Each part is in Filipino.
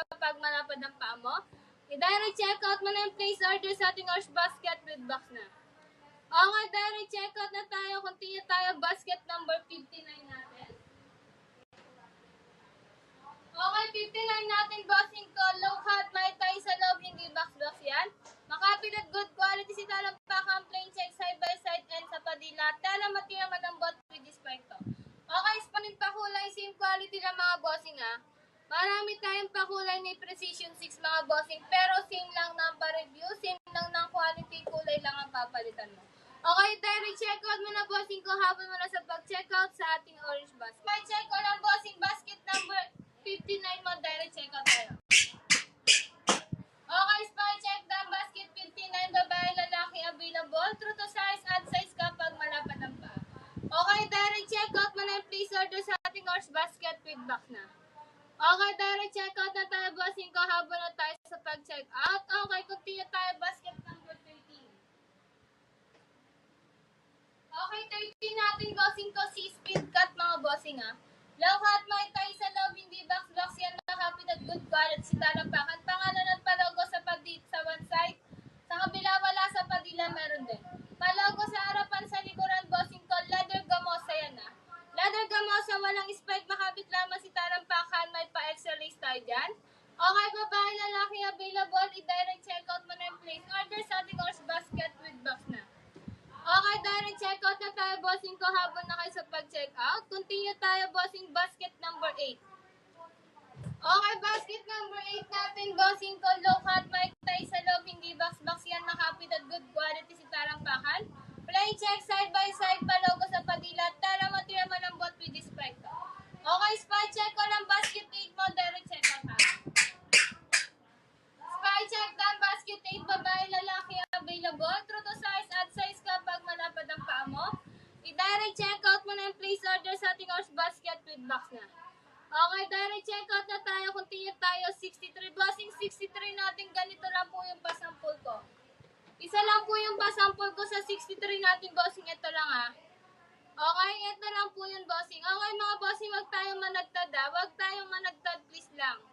kapag malapad ang paa mo. I-direct checkout mo na yung place order sa ating orange basket with box na. Okay, direct checkout na tayo. Continue tayo, basket number 59 natin. Okay, 59 natin, bossing ko. Low cut, may tayo sa loob, hindi box yan. Makapit at good quality si talampakan, plain check, side by side, and sa padila. Tala matira malambot with this spike to. Okay, spanin pakulay, same quality lang mga bossing ha. Marami tayong pakulay ni Precision 6 mga bossing, pero same lang ng pa-review, same lang ng quality, kulay lang ang papalitan mo. Okay, direct checkout mo na bossing ko, habol mo na sa pag-checkout sa ating orange basket. May check ko lang bossing, basket number 59 mo, direct checkout tayo. Okay, spy check the basket 59, babae, lalaki, available, true to size at size kapag malapad ang paa. Okay, direct checkout mo na yung please order sa ating orange basket with box na. Okay, direct checkout na tayo, bossing ko, habol na tayo sa pag-check out. Okay, continue tayo, basket number 13. Okay, 13 natin, bossing ko, si speed cut mga bossing ha. Low cut, may tayo sa loob, hindi box yan, nakapit at good quality si talampakan. Pangalan at palogo sa padit sa one side. Sa kabila wala, sa padila meron din. Palogo sa harapan, sa likuran, bossing ko, leather gamosa yan ha. Leather gamosa, walang spike, makapit lamang si talampakan, may pa-extra lace tayo dyan. Okay, babae, lalaki, available, i-direct checkout mo na yung place order sa ating orange basket with box na. Okay, direct checkout na tayo, bossing ko, habang na kayo sa pag-checkout. Continue tayo, bossing, basket number 8. Okay, basket number 8 natin, bossing ko, low cut, mic tayo sa loob, hindi box yan, nakapit at good quality si talampakan. Plain check, side by side, palogo sa padila, tala matira malambot with this spike to. Okay, spy check ko lang, basket 8 mo, direct checkout ha. Spy check down, basket 8, babae, lalaki, available, true to size at size kapag malapad ang paa mo. I-direct checkout mo na yung place order sa ating orange basket with box na. Okay, direct checkout na tayo, continue tayo, 63, bossing 63 natin, ganito lang po yung pasampol ko. Isa lang po yung pasampol ko sa 63 natin, bossing, ito lang ha. Okay, ito lang po yun, bossing. Okay mga bossing, wag tayong managtad ha, wag tayong managtad, please lang.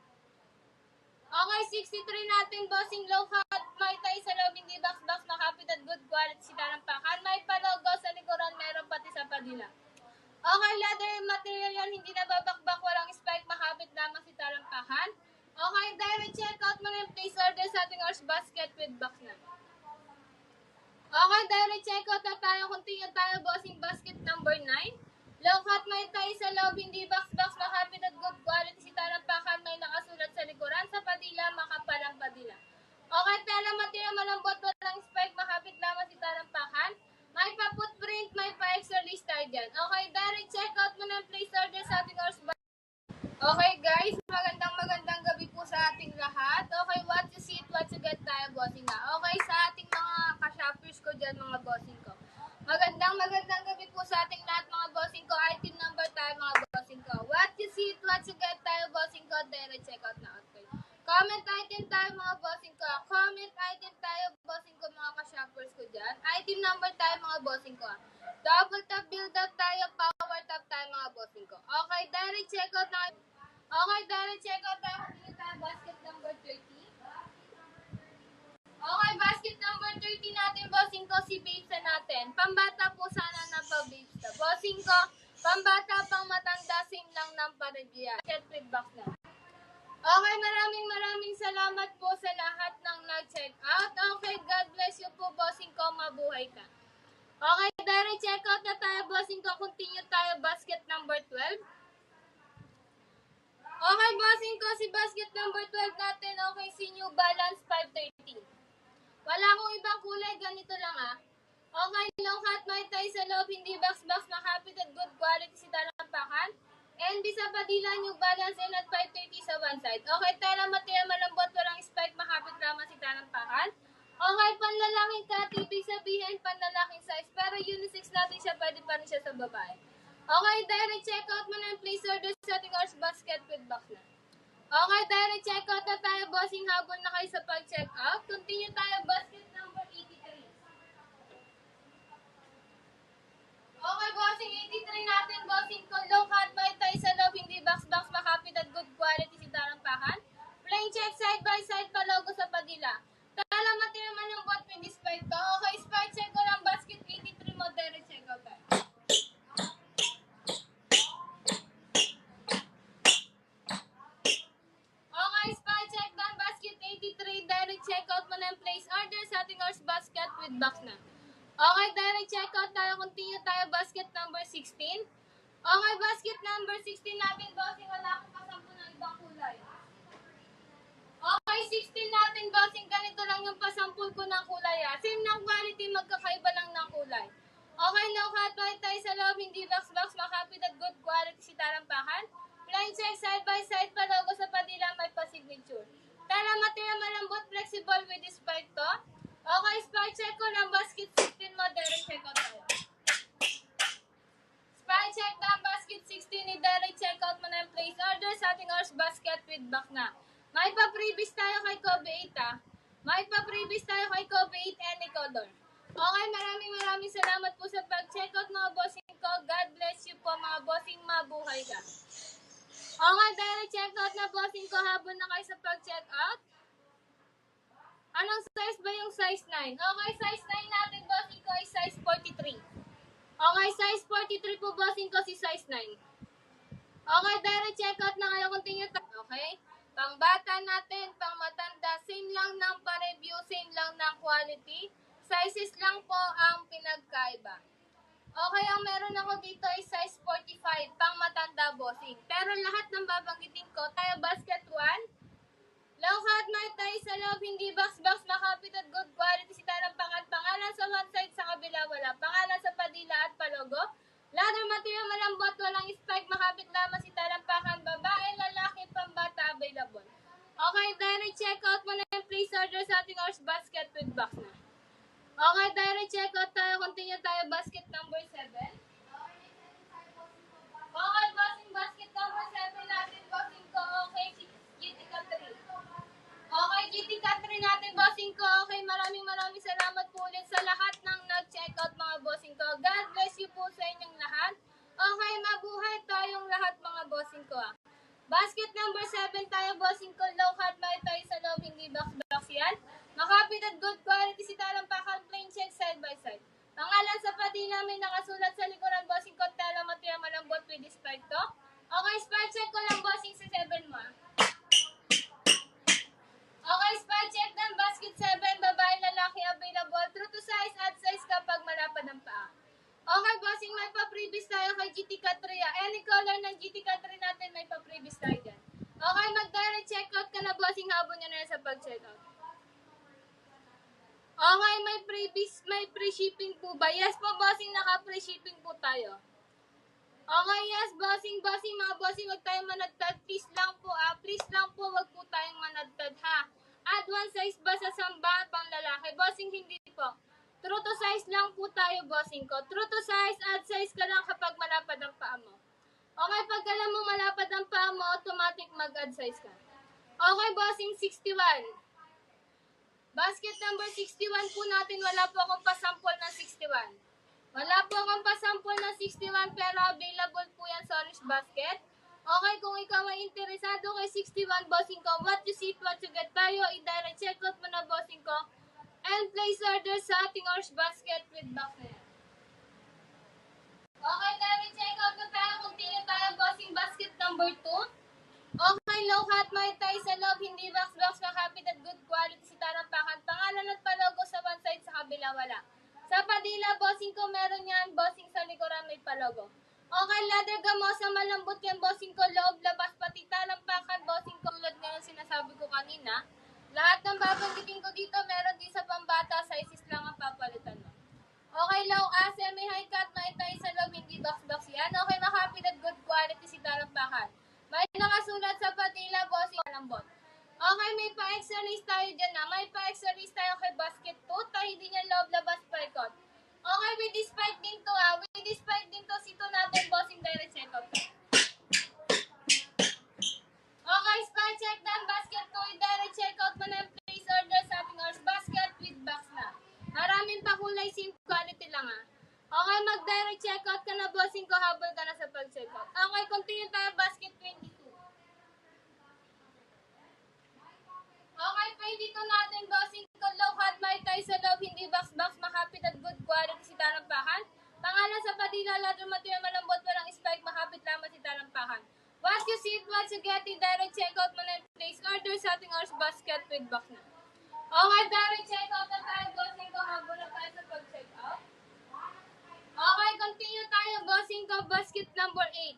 Okay, 63 natin, bossing, low cut, may tayo sa loob, hindi box, makapit at good quality si talampakan. May palogo sa likuran, meron pati sa padila. Okay, leather material yan, hindi nababakbak, walang spike, makapit lamang si talampakan. Okay, direct checkout mo na yung place order sa ating orange basket with box na. Okay, direct checkout na tayo, continue tayo, bossing, basket number 9. Low cut, may tayo sa loob, hindi box, makapit at good quality si talampakan, may nakasulat sa likuran, sa padila, makapalang padila. Okay, tela matira malambot, walang spike, makapit lamang si talampakan. May pa-footprint, may pa-extra list tayo dyan. Okay, direct checkout mo na place order sa ating orange basket. Okay guys, magandang gabi po sa ating lahat. Okay, what you see, what you get tayo, bossing na. Okay, sa ating mga ka-shoppers ko dyan, mga bossing ko. Magandang gabi po sa ating lahat, mga bossing ko. Item number tayo, mga bossing ko. What you see, what you get tayo, bossing ko. Direct checkout na. Okay. Comment item tayo, mga bossing ko. Comment item tayo, bossing ko, mga ka-shoppers ko dyan. Item number tayo, mga bossing ko. Double tap, build up tayo, power tap tayo, mga bossing ko. Okay, direct checkout na. Okay, direct checkout tayo. Hindi tayo, basket number 30. Okay, basket number 30 natin, bossing ko, si babes natin. Pambata po sana na pa-babes na. Bossing ko, pambata pang matanda, same lang ng pa-review. Get with box na. Okay, maraming salamat po sa lahat ng nag-check out. Okay, God bless you po, bossing ko, mabuhay ka. Okay, direct checkout na tayo, bossing ko. Continue tayo, basket number 12. Okay, bossing ko, si basket number 12 natin. Okay, si New Balance 530. Wala akong ibang kulay, ganito lang ah. Okay, long hat, may tayo sa loob, hindi box, makapit at good quality si talampakan. And di sa padila, New Balance and at 530 sa one side. Okay, tela matira malambot, walang spike, makapit lamang si talampakan. Okay, panlalaking cut, ibig sabihin panlalaking size, pero unisex natin siya, pwede pa rin siya sa babae. Okay, direct checkout mo na yung place order sa ating orange basket with box na. Okay, direct checkout na tayo, bossing, habol na kayo sa pag-checkout. Continue tayo, basket number 83. Okay, bossing, 83 natin, bossing ko. Low cut, may tayo sa loob, hindi box, makapit at good quality si talampakan. Plain check side by side pa logo sa padila. Tala material man ng bot with this spike to. Okay, spike check ko lang basket 83 mo. Direct check out tayo. Okay, spike check down basket 83. Direct check out mo na yung place order sa ating horse basket with box na. Okay, direct check out tayo. Continue tayo basket number 16. Okay, basket number 16 natin, bossing. Wala akong pasampo ng ibang kulay. Okay, 16 natin, bossing. Ganito lang yung pasampul ko ng kulay. Same ng quality, magkakaiba lang ng kulay. Okay, low cut, white tayo sa loob, hindi box-box, makapit at good quality si Tarampakan. Plain check, side by side pa logo sa padila, may pa-signature. Tala material malambot, flexible with this spike to. Okay, spike check ko ng basket 16 mo, direct check out tayo. Spike check down basket 16, i-direct check out mo na yung place order sa ating horse basket with back na. May pa-previous tayo kay Kobe 8 May pa-previous tayo kay Kobe 8 any color. Okay, maraming salamat po sa pag-check out mga bossing ko. God bless you po mga bossing, mabuhay ka. Okay, direct check out na bossing ko habang na kayo sa pag-check out. Anong size ba yung size 9? Okay, size 9 natin bossing ko ay size 43. Okay, size 43 po bossing ko si size 9. Okay, direct check out na kayo. Continue tayo. Okay? Pang bata natin, pang matanda, same lang ng pa-review, same lang ng quality. Sizes lang po ang pinagkaiba. Okay, ang meron ako dito ay size 45, pang matanda bossing. Pero lahat ng babanggitin ko, tayo basket 1. Low cut, may tayo sa loob, hindi box-box, makapit at good quality si Tarampakan. Pangalan sa one side, sa kabila wala. Pangalan sa padila at palogo. Leather material malambot, walang spike, makapit lamang si Tarampakan. Babae, lalaki, pambata, available. Okay, direct check out mo na yung place order sa ating horse basket with box na. Okay, direct check out tayo. Continue tayo basket number 7. Okay, bossing basket number 7 natin, bossing ko. Okay, GTK 3. Okay, GTK 3 natin, bossing ko. Okay, maraming salamat po ulit sa lahat ng nag-check out mga bossing ko. God bless you po sa inyong lahat. Okay, mabuhay tayong lahat mga bossing ko. Basket number 7 tayo, bossing ko. Low cut by tayo sa loob, hindi box-box yan. Makapit at good quality si Tarampakan, plain check side by side. Pangalan sa padila may nakasulat sa likuran, bossing ko. Tala material malambot with this spike to. Okay, spike check ko lang, bossing sa 7 mo. Okay, spike check ng basket 7, babae, lalaki, available. True to size at size kapag malapad ang paa. Okay, bossing, may pa-previous tayo kay GTK 3. Any color ng GTK 3 natin, may pa-previous tayo dyan. Okay, mag-direct check out ka na, bossing, habon nyo na yan sa pag-check out. Okay, may pre-shipping po ba? Yes po, bossing, naka-pre shipping po tayo. Okay, yes, bossing, mga bossing, huwag tayong managtad. Please lang po, huwag po tayong managtad, ha. Add one size ba sa samba, pang lalaki? Bossing, hindi po. True to size lang po tayo, bossing ko. True to size, add size ka lang kapag malapad ang paa mo. Okay, pag alam mo malapad ang paa mo, automatic mag-add size ka. Okay, bossing, 61. Basket number 61 po natin, wala po akong pasample ng 61. Wala po akong pasample ng 61 pero available po yan sa orange basket. Okay, kung ikaw ay interesado kay 61, bossing ko, what you see, what you get tayo, i-direct check out mo na, bossing ko, and place order sa ating orange basket with box na yan. Okay, direct check out na tayo, continue tayo, bossing basket number 2. Okay, low cut, may tayo sa loob, hindi box-box, makapit at good quality si Tarampakan. Pangalan at palogo sa one side, sa kabila wala. Sa padila, bossing ko, meron yan, bossing sa likuran may palogo. Okay, leather gamosa, malambot yan, bossing ko, loob, labas, pati Tarampakan, bossing ko, tulad nga yung sinasabi ko kanina. Lahat ng babanggitin ko dito, meron din sa pambata, sizes lang ang papalitan mo. Okay, low, semi high cut, may tayo sa loob, hindi box-box yan. Okay, makapit at good quality si Tarampakan. May nakasulat sa patila, bossing malambot. Okay, may pa-extra list tayo dyan na. May pa-extra list tayo kay basket 2. Tayo din yung loob, labas, paikot. Okay, with this spike din to With this spike din to, sito natin, bossing, direct check out. Okay, spike check down, basket 2. Direct check out mo na yung place order sa ating horse basket with box na. Maraming pa kulay, same quality lang Okay, mag-direct check out ka na, bossing ko, habol ka na sa pag-check out. Okay, continue tayo, basket 22. C2 natin, bossing ko, low hot, may tayo sa loob, hindi box, makapit at good quality si Talampakan. Pangalan sa Padilla, ladder material malambot, walang spike, makapit lamang si Talampakan. Once you see it, once you get it, direct checkout mo na place order sa ating horse basket with box na. Okay, direct checkout na tayo, bossing ko, habang na tayo sa pag-checkout. Okay, continue tayo, bossing ko, basket number 8.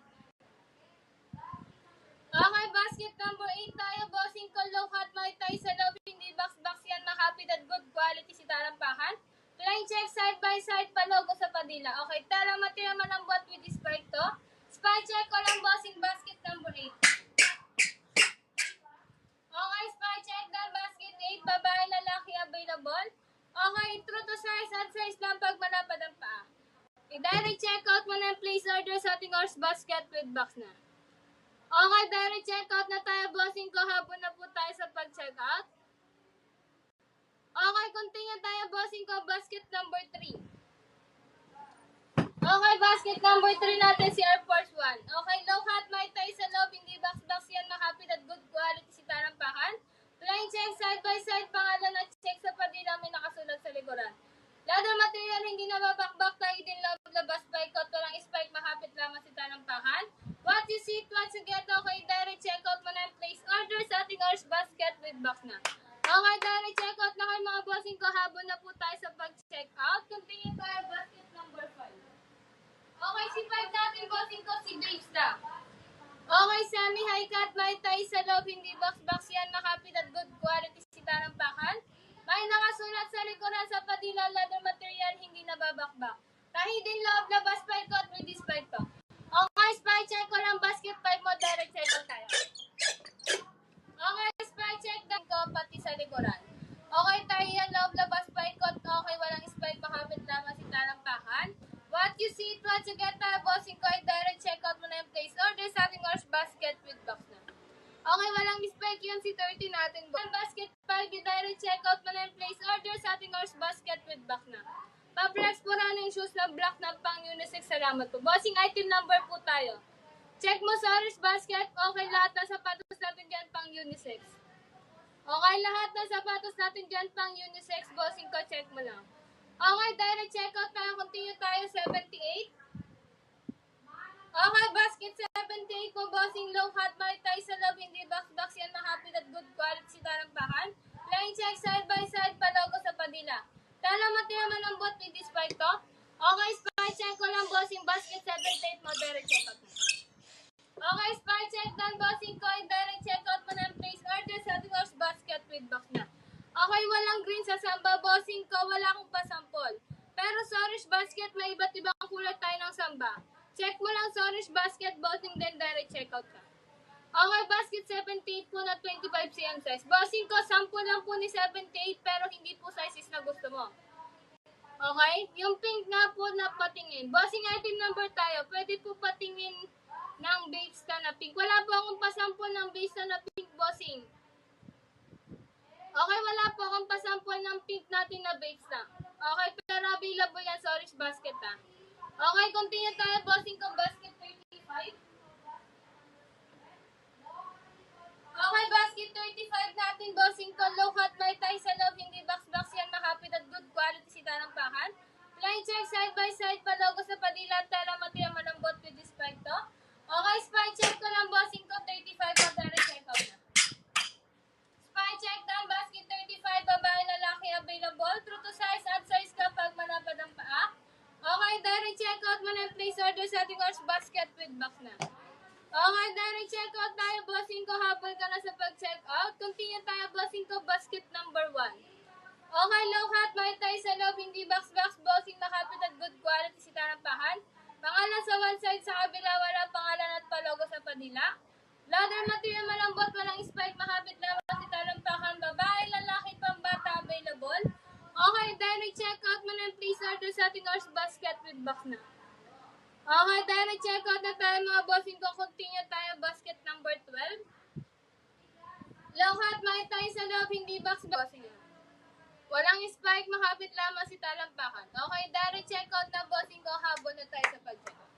Okay, basket number 8 tayo, bossing ko, low hot, may tayo sa loob, hindi box yan, makapit at good quality si Talampakan. Plain check side by side, palogo sa Padilla. Okay, tala material malambot with spike to. Spike check ko lang, bossing, basket number 8. Okay, spike check down, basket 8, babae, lalaki, available. Okay, true to size at size lang pag malapad ang paa. I-direct checkout mo na yung place order sa ating horse basket with box na. Okay, direct checkout na tayo, bossing ko, habon na po tayo sa pag-checkout. Okay, continue tayo, bossing ko, basket number 3. Okay, basket number 3 natin si Air Force 1. Okay, low hot, may tayo sa loob, hindi box yan, makapit at good quality si Talampakan. Plain check side by side, pangalan at check sa Padilla, may nakasulat sa likuran. Ladder material, hindi nababakbak, tayo din loob, labas, spike out, walang spike, makapit lamang si Talampakan. What you see, what you get, okay, direct checkout mo na yung place order sa ating horse basket with box na. Okay, direct checkout na kayo mga bossing ko, habon na po tayo sa pag-checkout. Continue tayo, basket number 5. Okay, si 5 natin, bossing ko, si Babes lang. Okay, semi-high cut, may tayo sa loob, hindi box yan, makapit at good quality si Talampakan. May nakasulat sa likuran sa Padilla, ladder material, hindi nababakbak. Tahi din loob, labas, spike out with this spike to. Okay, spike check ko lang, basket 5 mo, direct checkout tayo. Okay, spike check din ko, pati sa likuran. Okay, tayo yan, loob, labas, spike out. Okay, walang spike, makapit lamang si Talampakan. What you see, what you get, bossing ko, ay direct checkout mo na yung place order sa ating horse basket with box na. Okay, walang spike yun si 30 natin. Basket 5, direct checkout mo na yung place order sa ating horse basket with box na. Pa-flex po na yung shoes na black na pang unisex. Salamat po. Bossing item number po tayo. Check mo sa horse basket. Okay, lahat na sapatos natin dyan pang unisex. Okay, lahat na sapatos natin dyan pang unisex. Bossing ko, check mo lang. Okay, direct checkout tayo. Continue tayo, 78. Okay, basket 78 po, bossing, low hot, may tayo sa loob, hindi box yan, makapit at good quality si Talampakan. Plain check side by side, palogo sa Padilla. Tala material malambot with this spike to. Okay, spike check ko lang, bossing, basket 78 mo, direct checkout mo. Okay, spike check done, bossing ko, direct checkout mo ng place order sa ating horse basket with box na. Okay, walang green sa samba, bossing ko, wala akong pasampol. Pero sa orange basket, may iba't ibang kulay tayo ng samba. Check mo lang sa orange basket, bossing, then direct checkout ka. Okay, basket 78 po na 25 cm size. Bossing ko, sample lang po ni 78 pero hindi po sizes na gusto mo. Okay? Yung pink nga po na patingin. Bossing item number tayo. Pwede po patingin ng Babes na pink. Wala po akong pasample ng Babes na pink, bossing. Okay, wala po akong pasample ng pink natin na Babes na. Okay, pero available yan sa orange basket ha. Okay, continue tayo, bossing ko, basket 35. Okay, basket 35 natin, bossing ko, low hot, may tayo sa loob, hindi box yan, makapit at good quality si Talampakan. Plain check side by side, palogo sa Padilla, tala material malambot with this spike to. Okay, spike check ko lang, bossing ko, 35, direct check out na. Spike check down, basket 35, babae, lalaki, available, true to size at size kapag malapad ang paa. Okay, direct checkout mo na yung place order sa ating horse basket with box na. Okay, direct checkout tayo, bossing ko, habol ka na sa pag-checkout. Continue tayo, bossing ko, basket number 1. Okay, low hot, may tayo sa loob, hindi box, bossing, makapit at good quality si Talampakan. Pangalan sa one side, sa kabila, wala pangalan at palogo sa Padilla. Ladder material malambot, walang spike, makapit lamang si Talampakan, babae, lalaki, pambata, available. Okay, direct checkout mo na yung place order sa ating horse basket with box na. Okay, direct checkout na tayo mga bossing ko. Continue tayo, basket number 12. Low hot, may tayo sa loob, hindi box, bossing. Walang spike, makapit lamang si Talampakan. Okay, direct checkout na, bossing ko. Habol na tayo sa pag-checkout.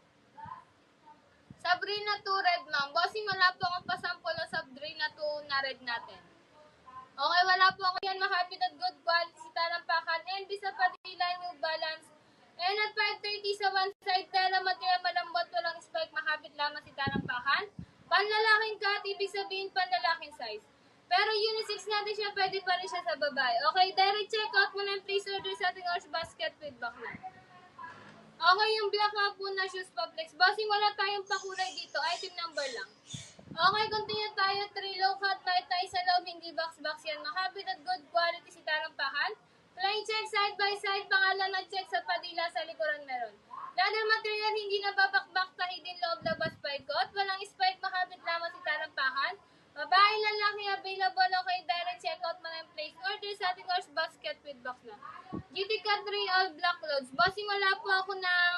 Sabrina 2 red, ma'am. Bossing, wala po akong pasample ng Sabrina 2 na red natin. Okay, wala po ako yan. Makapit at good quality si Talampakan. NB sa Padilla, New Balance. And at 530 sa one side, tela material malambot, walang spike, makapit lamang si Talampakan. Panlalaking cut, ibig sabihin panlalaking size. Pero unisex natin siya, pwede pa rin siya sa babae. Okay, direct check out mo na yung please order sa ating horse basket with bakla. Okay, yung black nga po na shoes pa flex. Bossing, wala tayong pakulay dito. Item number lang. Okay, continue tayo. 3 low cut, may tayo sa loob, hindi box-box yan. Makapit at good quality si Talampakan. Plain check side by side, pangalan at check sa padila sa likuran meron. Leather material, hindi na babakbak, tahidin loob labas pa ikot. Walang spike, makapit lamang si Talampakan. Babae, lalaki, available. Okay, direct check out mo na yung place order sa ating horse basket with box na. GT Cut 3 all black loads. Bossing, wala po ako ng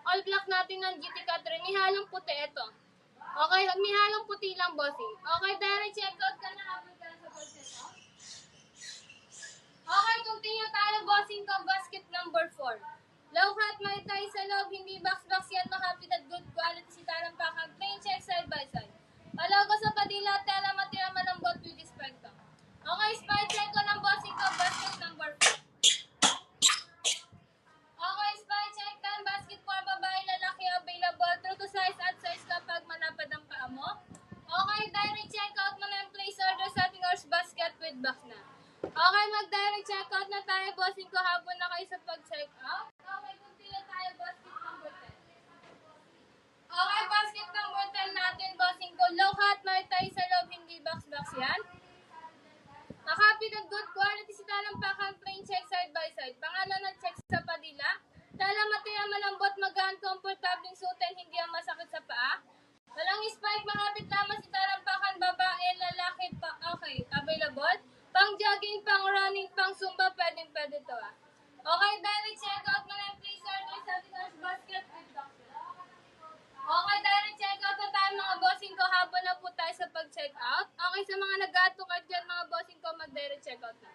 all black natin ng GT Cut 3. May halong puti ito. Okay, may halong puti lang, bossing. Okay, direct check out ka na habang ka sa pag-check out. Okay, continue tayo, bossing ko. Basket number 4. Low cut, may tayo sa loob. Hindi box-box yan. Makapit at good quality si Talampakan. Plain check side by side. Palago sa padila, tela matira malambot with this spectrum. Okay, spy check ko ng bossing ko. Basket number 4. Okay, spy check time. Basket for babae, lalaki available. True to size at size kapag malapad ang paa mo. Okay, direct check out mo na yung place order sa ating horse basket with box na. Okay, mag-direct check out na tayo, bossing ko, habang na kayo sa pag-check out. Okay, continue tayo, basket number 10. Okay, basket number 10 natin, bossing ko. Low cut, may tayo sa loob, hindi box-box yan. Makapit at good quality si Talampakan, plain check side by side. Pangalan at check sa padila. Tala material malambot, magaan, komportabling suotin, hindi ang masakit sa paa. Walang spike, makapit lamang si Talampakan, babae, lalaki, okay, available. Pang jogging, pang running, pang zumba, pwedeng pwede to ah. Okay, direct check out mo na yung please order sa ating horse basket with box. Okay, direct check out na tayo mga bossing ko habang na po tayo sa pag-check out. Okay, sa mga nag-atukad dyan mga bossing ko, mag-direct check out na.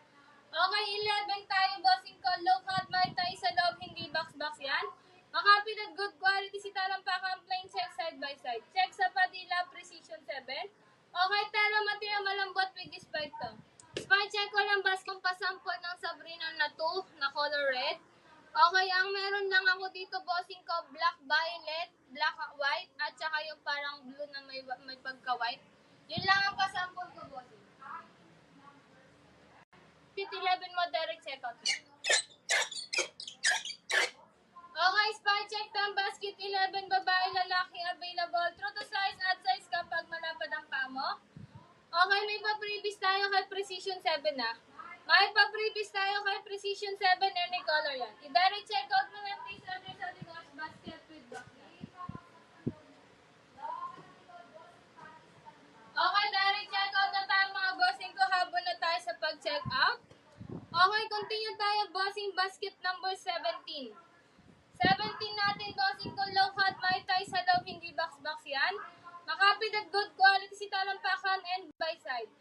Okay, 11 tayo bossing ko. Low cut, may tayo sa loob, hindi box-box yan. Makapit at good quality si Talampakan, plain check side by side. Check sa padila, precision 7. Okay, tela material malambot with this spike to. Spy check ko lang bas kung pasampol ng Sabrina na 2 na color red. Okay, ang meron lang ako dito, bossing ko, black violet, black white, at saka yung parang blue na may pagka-white. Yun lang ang pasampol ko, bossing. 11 mo, direct check out. Okay, spy check time, basket 11, babae, lalaki, available. True to size at size kapag malapad ang paa mo. Okay, may pa-previous tayo kay Precision 7 na. May pa-previous tayo kay Precision 7, any color yan. I-direct check out mo lang, please order sa ating horse basket with box. Okay, direct check out na tayo mga bossing ko habang na tayo sa pag-check out. Okay, continue tayo, bossing basket number 17. 17 natin, bossing ko, low cut, may tayo sa loob, hindi box-box yan. Makapit at good quality si Talampakan and by side.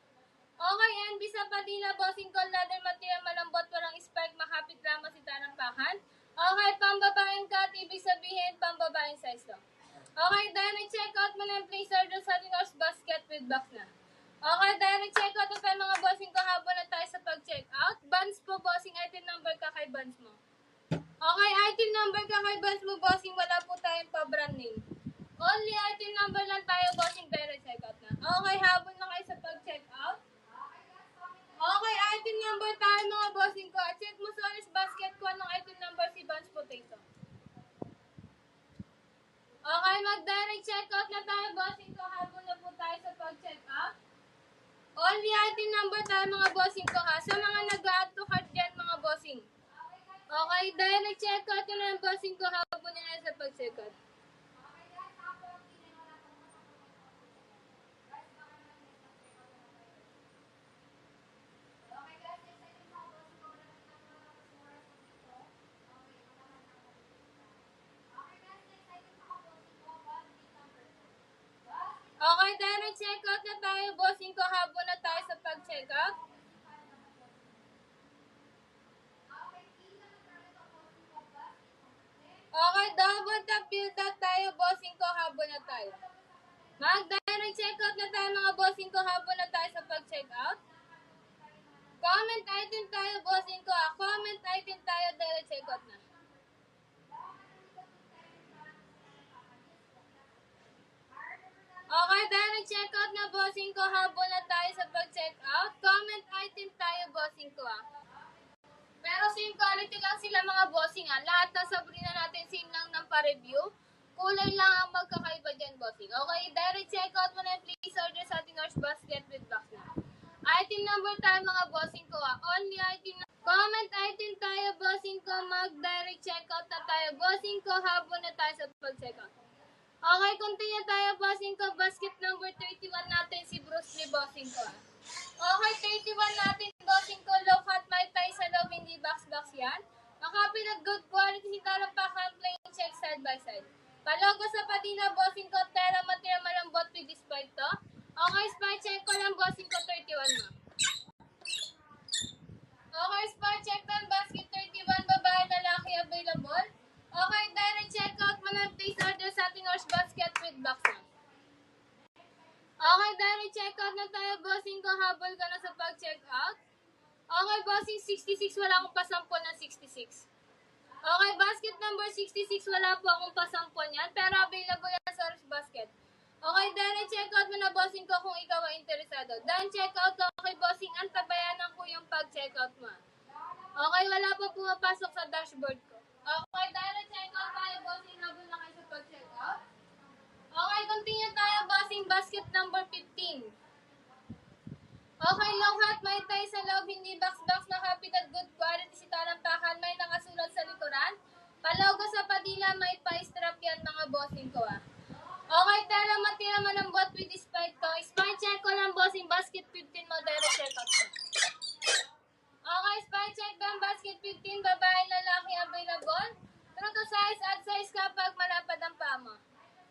Okay, NB sa padila, bossing ko, leather material malambot, walang spike, makapit lamang si Talampakan. Okay, pambabaeng cut, ibig sabihin, pambabaeng size to. Okay, direct check out mo na yung place order sa ating horse basket with box na. Okay, direct check out na tayo mga bossing ko habang na tayo sa pag-check out. Bands po, bossing, item number ka kay bands mo. Okay, item number ka kay bands mo, bossing, wala po tayong pa-brand name. Only item number lang tayo, bossing, direct check out na. Okay, habang na kayo sa pag-check out. Okay, item number tayo mga bossing ko. Check mo sa honest basket ko anong item number si Buns Potato. Okay, mag-direct check out na tayo, bossing ko, habang na po tayo sa pag-check out. Only item number tayo mga bossing ko ha. Sa mga nag-add to cart dyan mga bossing. Okay, direct check out na ng bossing ko habang na sa pag-check out. Okay, direct check out na tayo, bossing ko, habang na tayo sa pag-check out. Okay, double tap, build up tayo, bossing ko, habang na tayo. Mag-direct check out na tayo mga bossing ko habang na tayo sa pag-check out. Comment item tayo, bossing ko ah. Comment item tayo, direct checkout na. Okay, direct checkout na, bossing ko. Habol na tayo sa pag-checkout. Comment item tayo, bossing ko ah. Pero same quality lang sila mga bossing ah. Lahat na sabrina natin same lang ng pa-review. Kulay lang ang magkakaiba dyan, bossing. Okay, direct checkout mo na. Please order sa ating Orange Basket with box na. Item number tayo mga bossing ko ah. Only item na. Comment item tayo, bossing ko. Mag-direct checkout na tayo. Bossing ko, habol na tayo sa pag-checkout. Okay, continue tayo, bossing ko. Basket number 31 natin si Bruce Lee, bossing ko ah. Okay, 31 natin, bossing ko. Low cut, may tie sa loob, hindi box-box yan. Makapit at good quality si Tarampakan, plain check side by side. Palogo sa patina, bossing ko. Tera material malambot with this spike to. Okay, spike check ko lang, bossing ko. 31 mo. Okay, spike check lang, basket 31. Babae, lalaki available. Okay, direct checkout mo na. Please order sa ating Orange Basket with box na. Okay, direct checkout na tayo, bossing ko. Habol ka na sa pag-checkout. Okay, bossing 66. Wala akong pasampol ng 66. Okay, basket number 66. Wala po akong pasampol niyan. Pero available yan sa Orange Basket. Okay, direct checkout mo na, bossing ko, kung ikaw ay interesado. Done checkout ka. Okay, bossing. Antabayanan ko yung pag-checkout mo. Okay, wala pa pumapasok sa dashboard ko. Okay, direct checkout tayo, bossing. Habol na kayo sa pag-checkout. Okay, continue tayo, bossing. Basket number 15. Okay, long hat, may tie sa loob, hindi box-box, nakapit at good quality si Tarampakan, may nakasulat sa likuran. Palogo sa padila, may pa-strap yan, mga bossing ko ah. Okay, tara, matira malambot with spike to. Spike check ko lang, bossing. Basket 15 mo, direct checkout mo. Okay, spike check lang, basket 15, babae, lalaki available. True to size, add size kapag malapad ang paa mo.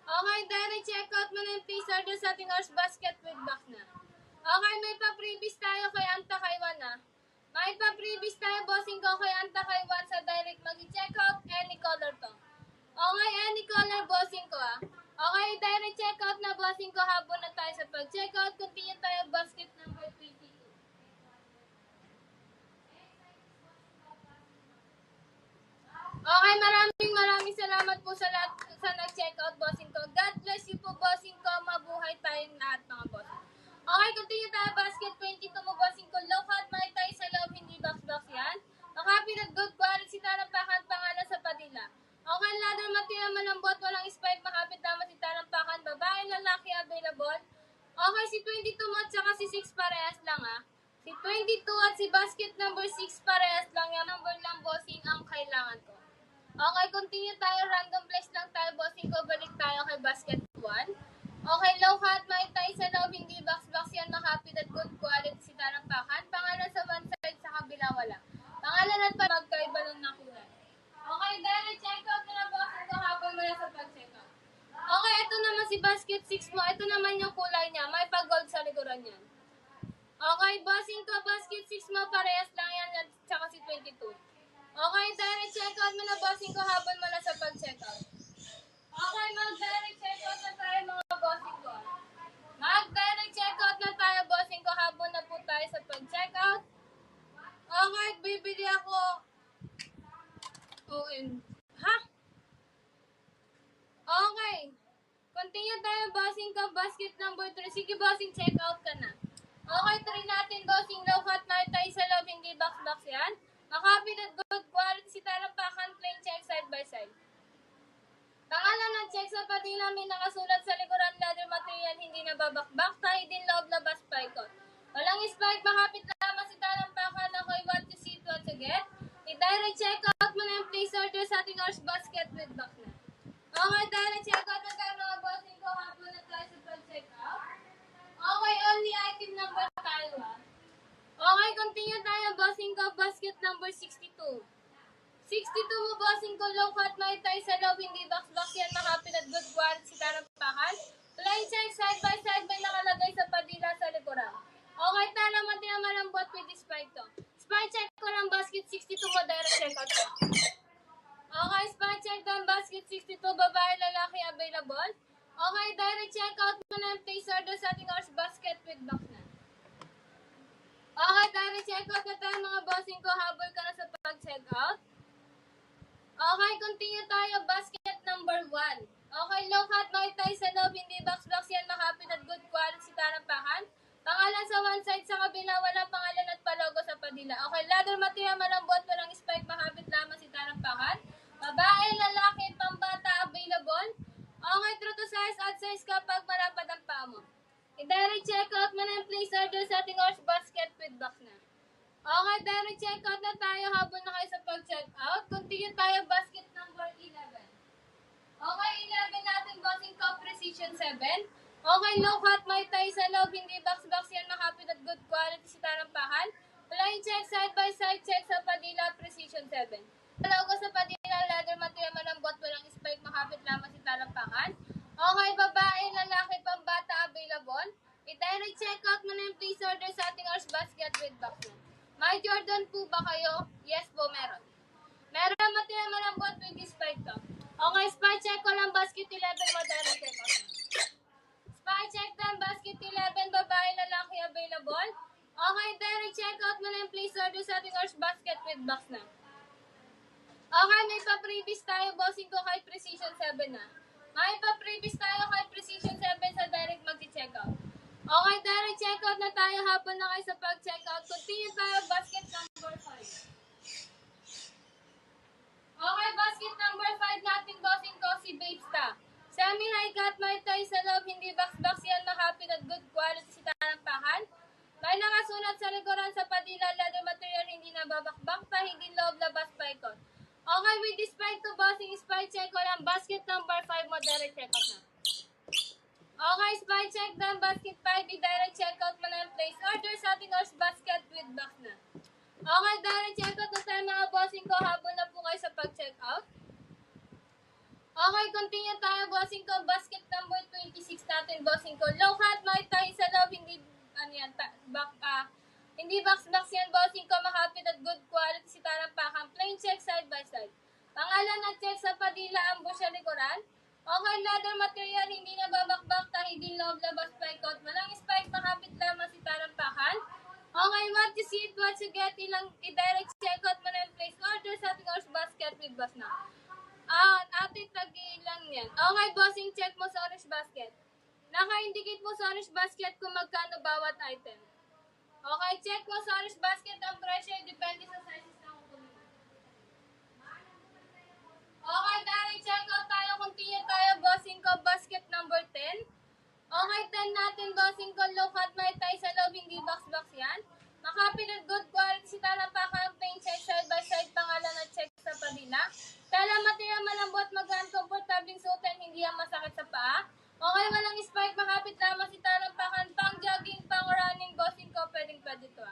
Okay, direct checkout mo na yung please order sa ating Orange Basket with box na. Okay, may pa-previous tayo kay Anta Kaiwan ah. May pa-previous tayo, bossing ko, kay Anta Kaiwan sa direct mag-checkout. Any color to. Okay, any color, bossing ko ah. Okay, direct checkout na, bossing ko. Habon na tayo sa pag-checkout. Continue tayo, basket number 22. Okay, maraming salamat po sa lahat sa nag-checkout, bossing ko. God bless you po, bossing ko. Mabuhay tayong lahat, mga bossing. Okay, continue tayo, basket 22 mo, bossing ko. Low cut, may tie sa loob, hindi box-box yan. Makapit at good quality, Tarampakan, pangalan sa padila. Okay, ladder material malambot, walang spike, makapit naman si Tarampakan, babae, lalaki available. Okay, si 22 mo at saka si 6 parehas lang ah. Si 22 at si basket number 6 parehas lang yan. Number lang, bossing, ang kailangan ko. Okay, continue tayo. Random place lang tayo, bossing ko. Balik tayo kay basket 1. Okay, low cut, may tie sa loob, hindi box-box yan. Makapit at good quality si Tarampakan. Pangalan sa one side, sa kabila wala. Pangalan at magkaiba lang na kulay. Okay, direct checkout na lang, bossing ko. Habang mo na sa pag-checkout. Okay, ito naman si basket 6 mo. Ito naman yung kulay niya. May pag-gold sa likuran yan. Okay, bossing ko. Basket 6 mo. Parehas lang yan. At saka si 22. Okay, direct checkout mo na, bossing ko. Habang mo na sa pag-checkout. Okay, mag-direct checkout na tayo, mga bossing ko. Mag-direct checkout na tayo, bossing ko. Habang na po tayo sa pag-checkout. Okay, bibili ako. Ha? Okay. Continue tayo, bossing ko. Basket number 3. Sige, bossing, check out ka na. Okay, try natin, bossing. Low cut, may tie sa loob, hindi box-box yan. Makapit at good quality si Tarampakan, plain check side by side. Pangalan ng check sa patina, may nakasulat sa likuran, ladder material, hindi nababakbak, tie din loob, labas, spike. Walang spike, makapit lamang si Tarampakan. Ako'y what to see, what to get. I-direct check out mo na yung place order sa ating Orange Basket with box na. Okay, direct check out na tayo, mga bossing ko. Hapon na tayo sa pag-check out. Okay, only item number tayo ah. Okay, continue tayo, bossing ko. Basket number 62. 62 mo, bossing ko. Low cut, may tie sa loob, hindi box-box yan. Makapit at good quality si Tarampakan. Plain check, side by side, may nakalagay sa padila sa likuran. Okay, tala, matina malambot with this spike to. Spike check ko lang, basket 62 mo, direct check out ko. Okay, spike check down, basket 62, babae, lalaki available. Okay, direct check out mo na yung place order sa ating Orange Basket with box na. Okay, direct check out na tayo mga bossing ko. Habol ka na sa pag-check out. Okay, continue tayo. Basket number 1. Okay, low cut, makita tayo sa loob. Hindi box-box yan. Makapit at good quality tarampahan. Pangalan sa one side, sa kabila, walang pangalan at palogo sa padila. Okay, leather material, malambot, walang spike, makapit lamang si tarampahan. Babae, lalaki, pambata, available. Okay, true to size at size kapag malapad ang paa mo. I-direct check out mo na yung place order sa ating horse basket with box na. Okay, direct check out na tayo habang na kayo sa pag-check out. Continue tayo basket number 11. Okay, 11 natin bossing ko, precision 7. Okay, low cut, may tayo sa loob, hindi box-box yan, makapit at good quality si tarampahan. Flying check, side by side check sa padila, precision 7. Logo sa padila, leather material, malambot, walang spike, makapit lamang si tarampahan. Okay, babae, lalaki, pambata, available. I-direct check out mo na yung please order sa ating horse basket with box na. May Jordan po ba kayo? Yes po, meron. Meron material malambot with spike to. Okay, spy check ko lang basket 11 mo, direct check out na. Spy check lang basket 11, babae, lalaki, available. Okay, direct check out mo na yung please order sa ating horse basket with box na. Okay, may pa-previous tayo, bossing ko kay Precision 7 na. May pa-previous tayo kay Precision 7 sa direct mag-check out. Okay, direct check out na tayo habang na kayo sa pag-check out. Continue tayo, basket number 5. Okay, basket number 5 natin, bossing ko, si Babesta. Semi-high cut, may tayo sa loob, hindi box-box yan, makapit at good quality si tarampahan. May nakasulat sa likuran sa padila, leather material, hindi nababakbak, tahigin loob, labas, paikot. Okay, with this spike to bossing, spike check ko lang, basket number 5 mo, direct check out na. Okay, spike check down, basket 5, direct check out mo na yung place order sa ating horse basket with box na. Okay, direct check out na tayo mga bossing ko, habol na po kayo sa pag-check out. Okay, continue tayo, bossing ko, basket number 26 natin, bossing ko. Low cut, may tayo sa loob, hindi, hindi box-box yan, bossing ko, makapit at good quality si tarampakan. Plain check side by side. Pangalan at check sa padila, ambush sa likuran. Okay, leather material, hindi na babakbak, tahigin loob, labas, paikot. Walang spike, makapit lamang si tarampakan. Okay, what you see it, what you get, i-direct check out mo na yung place order sa ating horse basket with box na. Ate, tagi lang yan. Okay, bossing, check mo sa orange basket. Naka-indicate mo sa orange basket kung magkano bawat item. Okay, check mo sa orange basket ang presyo, depende sa sizes na kukunin. Okay, direct check out tayo, continue tayo, bossing ko, basket number 10. Okay, 10 natin, bossing ko, low cut, may tayo sa loob, hindi box-box yan. Makapit at good quality si talampakan, plain check side by side, pangalan at check sa padila. Tala material malambot, magaan, komportabling suotin, hindi yan masakit sa paa. Okay, walang spike, makapit lamang si talampakan, pang jogging, pang running, bossing ko, pwedeng-pwede to.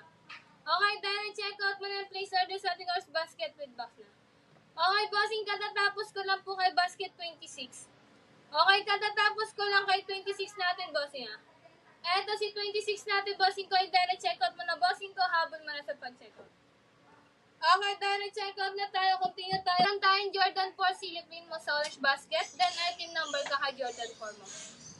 Okay, direct check out mo na yung place order sa ating horse basket with box na. Okay, bossing, katatapos ko lang po kay basket 26. Okay, katatapos ko lang kay 26 natin, bossing ha. Eto si 26 natin, bossing ko, i-direct check out mo na, bossing ko, habol mo na sa pag-check out. Okay, direct check out na tayo, continue tayo. Lang tayong Jordan 4 silipin mo sa orange basket, then item number ka kay Jordan 4 mo.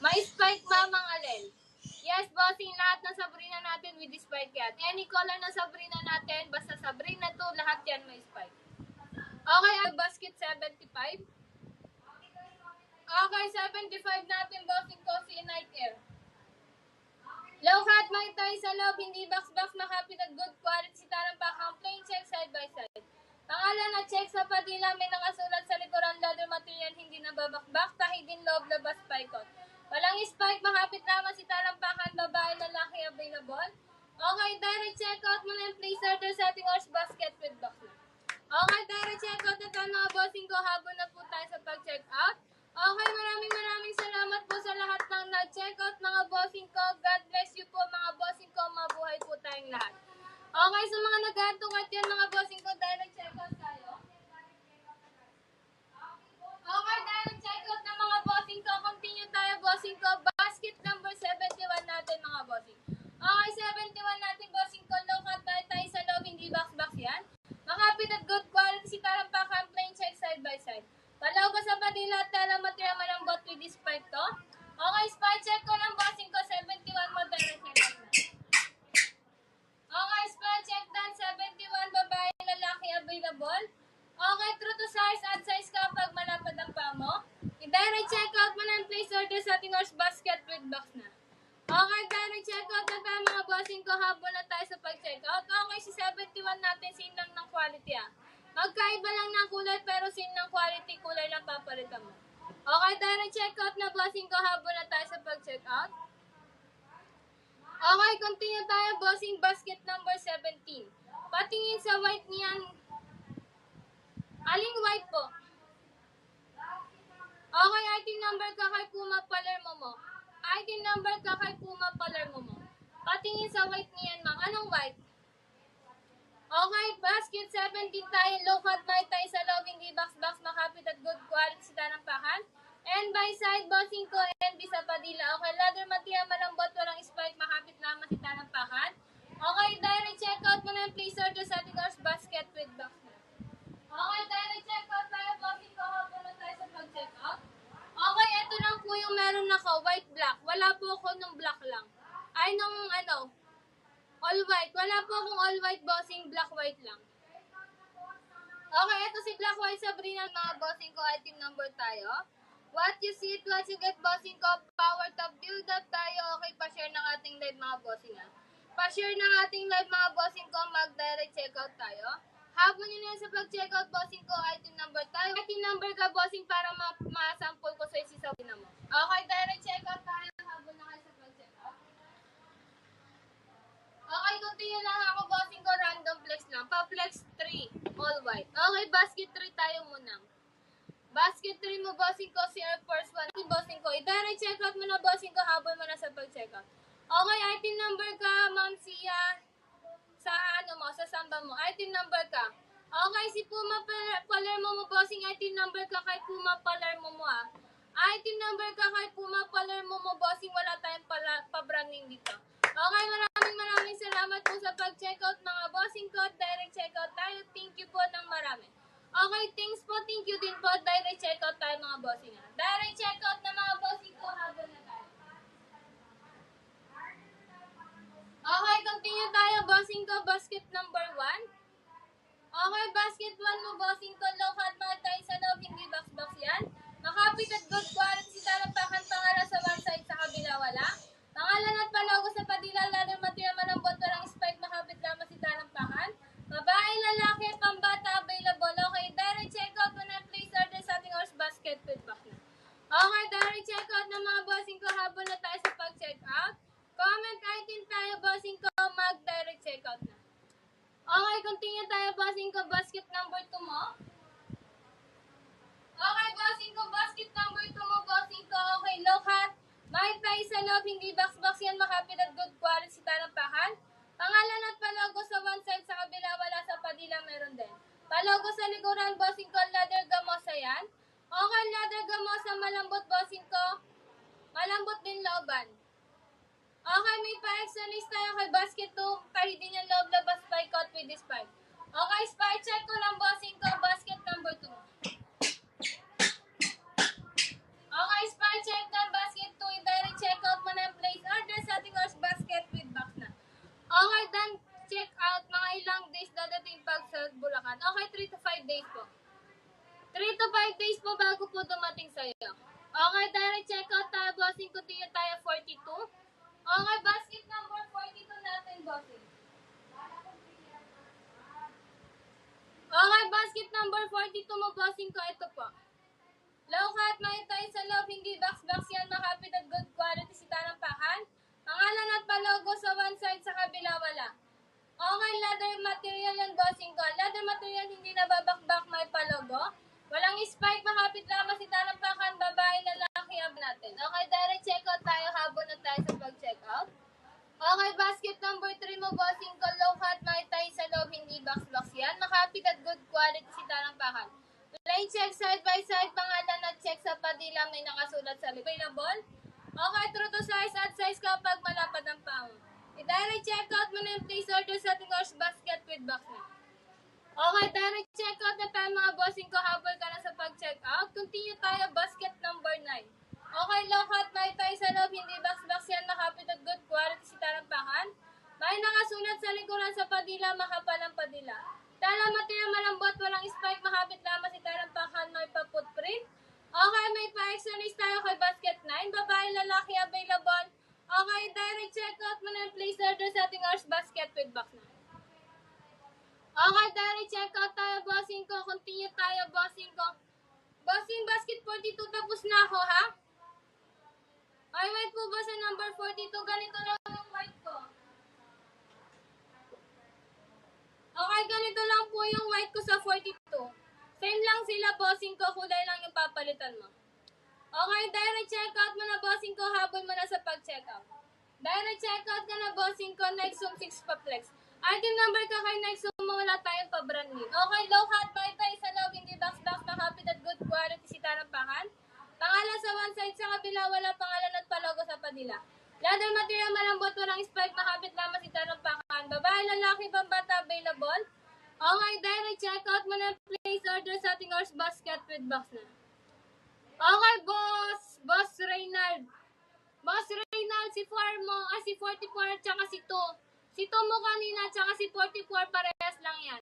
May spike, mamang alel. Yes, bossing, lahat ng Sabrina natin with the spike yan. Any color ng Sabrina natin, basta Sabrina to, lahat yan may spike. Okay, basket 75. Okay, 75 natin, bossing ko, si Night Air. Low cut, may tayo sa loob, hindi box-box, makapit at good quality si tarampakan, plain check side by side. Pangalan at check sa padila, may nakasulat sa likuran, leather material, hindi nababakbak, tahigin loob, labas, paikot. Walang spike, makapit lamang si tarampakan, babae, lalaki, available. Okay, direct check out mo na yung place order sa ating horse basket with box na. Okay, direct check out na tayo mga bossing ko, habol na po tayo sa pag-check out. Okay, maraming salamat po sa lahat ng nag-check out mga bossing ko. God bless you po mga bossing ko, mabuhay po tayong lahat. Okay, sa mga nag-aatong yan mga bossing ko, direct check out tayo. Okay, direct check out na mga bossing ko, continue tayo bossing ko. Basket number 71 natin mga bossing. Okay, 71 natin bossing ko, low cut tayo sa loob, hindi box-box yan. Makapit at good quality si tarampakan, plain check side by side. Palaw ko sa padila at tala material malambot with this spike to. Okay, spike check ko lang bossing ko, 71 mo, direct check out na. Okay, spike check tayo sa pag-check out. Okay, si 71 natin, same lang ng quality Magkaiba lang ng kulay pero same ng quality, kulay lang papalitan mo. Okay, direct check out na bossing ko habol na tayo sa pag-check out. Okay, continue tayo bossing basket number 17. Patingin sa white niyan. Aling white po? Okay, item number ka kay Puma Palermo mo. Item number ka kay Puma Palermo mo. Patingin sa white niyan, ma'am. Anong white? Okay, basket 17 tayo. Low cut by tayo sa loob, hindi box makapit at good quality sa tanampakan. And by side, bossing ko, and sa padila. Okay, leather material, malambot, walang spike, makapit naman sa tanampakan. Okay, direct check out mo na yung place order sa ating horse basket with box na. Okay, direct check out tayo, bossing ko. Habang na tayo sa pag-check out. Okay, ito lang po yung meron ako, white black. Wala po ako nung black lang. Ay, nung all white. Wala po akong all white bossing, black white lang. Okay, ito si black white Sabrina, mga bossing ko, item number tayo. What you see, what you get, bossing ko, power top, build up tayo. Okay, pa-share ng ating live, mga bossing Pa-share ng ating live, mga bossing ko, mag-direct checkout tayo. Habon nyo na sa pag-checkout, bossing ko, item number tayo. Item number ka, bossing, para ma-sample ko sa isisabi na mo. Okay, direct checkout tayo. Habon na kayo sa pag-checkout. Okay, continue lang ako, bossing ko, random flex lang. Pa-flex 3, all white. Okay, basket 3 tayo muna. Basket 3 mo, bossing ko, si Air Force 1. Bossing ko, i-direct checkout mo na, bossing ko, habon mo na sa pag-checkout. Okay, item number ka, Ma'am Sia. Sa sa samba mo. Item number ka. Okay, si Puma Palermo mo, bossing. Item number ka kay Puma Palermo mo Item number ka kay Puma Palermo mo, bossing. Wala tayong pa-branding dito. Okay, maraming salamat po sa pag-checkout, mga bossing ko. Direct checkout tayo. Thank you po ng marami. Okay, thanks po. Thank you din po. Direct checkout tayo, mga bossing. Direct checkout na, mga bossing ko. Habang na tayo. Okay, continue tayo, bossing ko, basket number 1. Okay, basket 1 mo, bossing ko, low cut mahal tayo sa loob, hindi box yan. Makapit at good quality, tanampakan, pangalan sa one side, sa kabila wala. Pangalan at palogo sa padila, leather material, malambot, walang spike, makapit lamang si tanampakan. Babae, lalaki, pambata, available. Okay, direct checkout mo na, place order sa ating horse basket with box na. Okay, direct checkout na, mga bossing ko, habang na tayo sa pag-checkout. Comment item tayo, bossing ko, mag-direct checkout na. Okay, continue tayo, bossing ko, basket number 2 mo. Okay, bossing ko, basket number 2 mo, bossing ko. Okay, low cut. Mahit tayo sa loob, hindi box yan, makapit at good quality, tanampakan. Pangalan at palogo sa one side, sa kabila, wala sa padila, meron din. Palogo sa likuran, bossing ko, leather gamosa yan. Okay, leather gamosa, malambot, bossing ko. Malambot din looban. Okay, may pa-exercise tayo kay basket 2. Kahit din yung loob labas spike out with this spike. Okay, spike check ko lang, bossing ko. Basket number 2. Okay, spike check na basket 2. I-direct check out mo na yung place order sa ating horse basket with box na. Okay, done. Check out. Mga ilang days dadating pag sa Bulacan. Okay, 3 to 5 days po. 3 to 5 days po bago po dumating sa'yo. Okay, direct check out tayo, bossing. Continue tayo, 42. Okay, basket number 42 natin, bossing. Okay, basket number 42 mo, bossing ko. Ito po. Low cut, may tayo sa loob, hindi box yan, makapit at good quality si tanampakan. Pangalan at palogo sa one side, sa kabila wala. Okay, leather material yan, bossing ko. Leather material, hindi nababakbak, may palogo. Walang spike, makapit lamang si tanampakan, babae, lalaki, ab natin. Okay, direct checkout tayo, habon na tayo sa pag-checkout. Okay, basket number 3 mo, bossing ko, low cut, may tayo sa loob, hindi box yan. Makapit at good quality si tanampakan. Plain check side by side, pangalan at check sa padila, may nakasulat sa available. Okay, true to size at size kapag malapad ang pang. I-direct checkout mo na yung place order sa ating horse basket with box na. Okay, direct checkout na tayo, mga bossing ko, habol ka na sa pag-checkout. Continue tayo, basket number 9. Okay, low cut, may tayo sa loob, hindi box yan, makapit at good quality si tanampakan. May nakasulat sa likuran sa padila, makapal ang padila. Tala material, malambot, walang spike, makapit lamang si tanampakan, may pa-footprint. Okay, may pa-exercise tayo kay basket 9. Babae, lalaki, available. Okay, direct checkout mo na yung place order sa ating horse basket with box na. Okay, direct checkout tayo, bossing ko. Continue tayo, bossing ko. Bossing, basket 42, tapos na ako, ha? Ay, wait po ba sa number 42? Ganito lang yung white ko. Okay, ganito lang po yung white ko sa 42. Same lang sila, bossing ko. Kulay lang yung papalitan mo. Okay, direct checkout mo na, bossing ko. Habol mo na sa pag-checkout. Direct checkout ka na, bossing ko. Nexum 6 pa flex. Item number ka kay Nexum mo. Wala tayong pa-brand new. Okay, low hot buy tayo sa log. Hindi box makapit at good quality si Tarampakan. Pangalan sa one side, sa kabila, wala pangalan at palogo sa padila. Leather material malambot, walang spike, makapit lamang si Tarampakan. Babae, lalaki, pambata, available. Okay, direct checkout mo na place order sa ating horse basket with box na. Okay, boss. Boss Reynald. Boss Reynald, si 4 mo, si 44 at saka si 2. Si 2 mo kanina at saka si 44 parehas lang yan.